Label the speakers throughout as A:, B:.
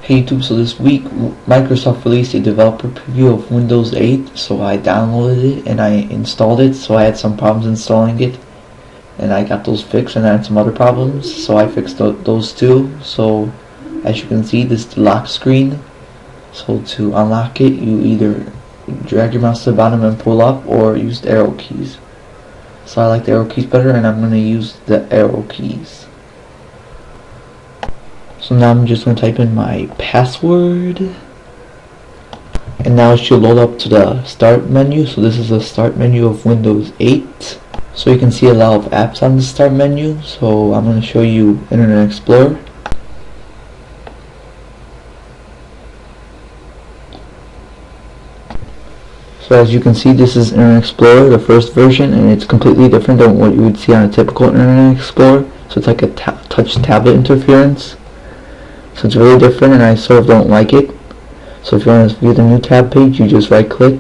A: Hey YouTube, so this week Microsoft released a developer preview of Windows 8, so I downloaded it and I installed it. So I had some problems installing it and I got those fixed, and I had some other problems, so I fixed those too. So as you can see, this is the lock screen. So to unlock it, you either drag your mouse to the bottom and pull up, or use the arrow keys. So I like the arrow keys better, and I'm going to use the arrow keys. So now I'm just going to type in my password, and now it should load up to the start menu. So this is the start menu of Windows 8. So you can see a lot of apps on the start menu. So I'm going to show you Internet Explorer. So as you can see, this is Internet Explorer, the first version, and it's completely different than what you would see on a typical Internet Explorer. So it's like a touch tablet interference. So it's really different, and I sort of don't like it. So if you want to view the new tab page, you just right click,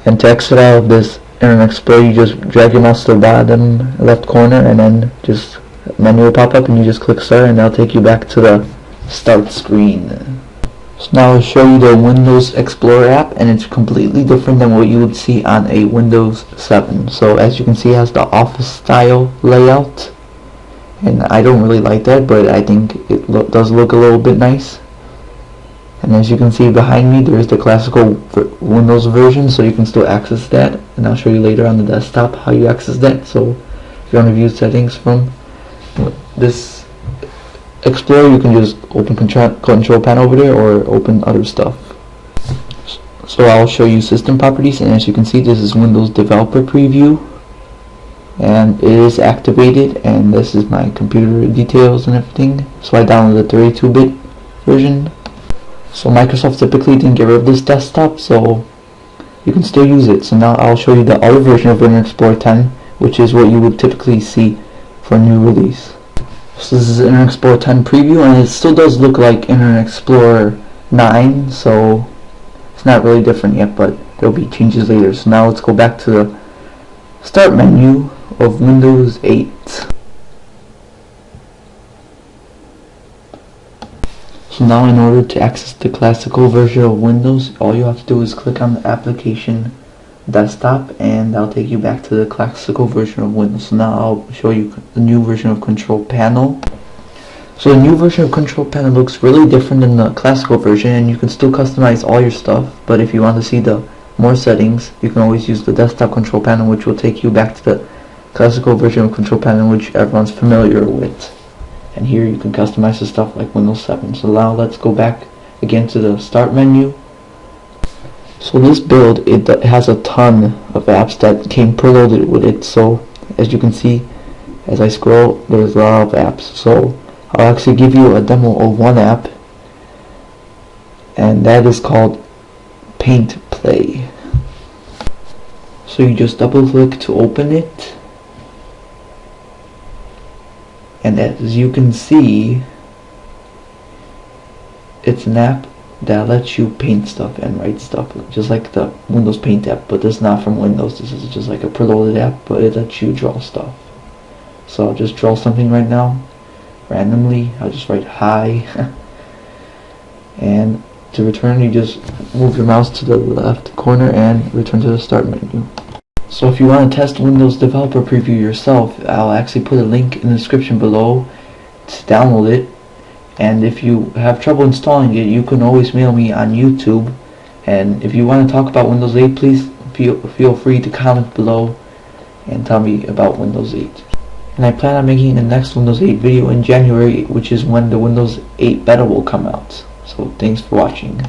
A: and to exit out of this Internet Explorer, you just drag your mouse to the bottom left corner, and then just menu will pop up and you just click start, and that'll take you back to the start screen. So now I'll show you the Windows Explorer app, and it's completely different than what you would see on a Windows 7. So as you can see, it has the office style layout, and I don't really like that, but I think it does look a little bit nice. And as you can see behind me, there is the classical Windows version, so you can still access that, and I'll show you later on the desktop how you access that. So if you want to view settings from this Explorer, you can just open control panel over there, or open other stuff. So I'll show you system properties, and as you can see, this is Windows Developer Preview, and it is activated, and this is my computer details and everything. So I downloaded the 32-bit version. So Microsoft typically didn't get rid of this desktop, so you can still use it. So now I'll show you the other version of Internet Explorer 10, which is what you would typically see for a new release. So this is Internet Explorer 10 preview, and it still does look like Internet Explorer 9, so it's not really different yet, but there'll be changes later. So now let's go back to the start menu of Windows 8. So now in order to access the classical version of Windows, all you have to do is click on the application desktop, and that'll take you back to the classical version of Windows. So now I'll show you the new version of Control Panel. So the new version of Control Panel looks really different than the classical version, and you can still customize all your stuff, but if you want to see the more settings, you can always use the desktop control panel, which will take you back to the classical version of Control Panel, which everyone's familiar with. And here you can customize the stuff like Windows 7. So now let's go back again to the start menu. So this build, it has a ton of apps that came preloaded with it. So as you can see, as I scroll, there's a lot of apps. So I'll actually give you a demo of one app, and that is called Paint Play. So you just double click to open it, and as you can see, it's an app that lets you paint stuff and write stuff, just like the Windows Paint app, but this is not from Windows. This is just like a preloaded app, but it lets you draw stuff. So I'll just draw something right now randomly. I'll just write hi and to return, you just move your mouse to the left corner and return to the start menu. So if you want to test Windows Developer Preview yourself, I'll actually put a link in the description below to download it. And if you have trouble installing it, you can always mail me on YouTube. And if you want to talk about Windows 8, please feel free to comment below and tell me about Windows 8. And I plan on making the next Windows 8 video in January, which is when the Windows 8 beta will come out. So thanks for watching.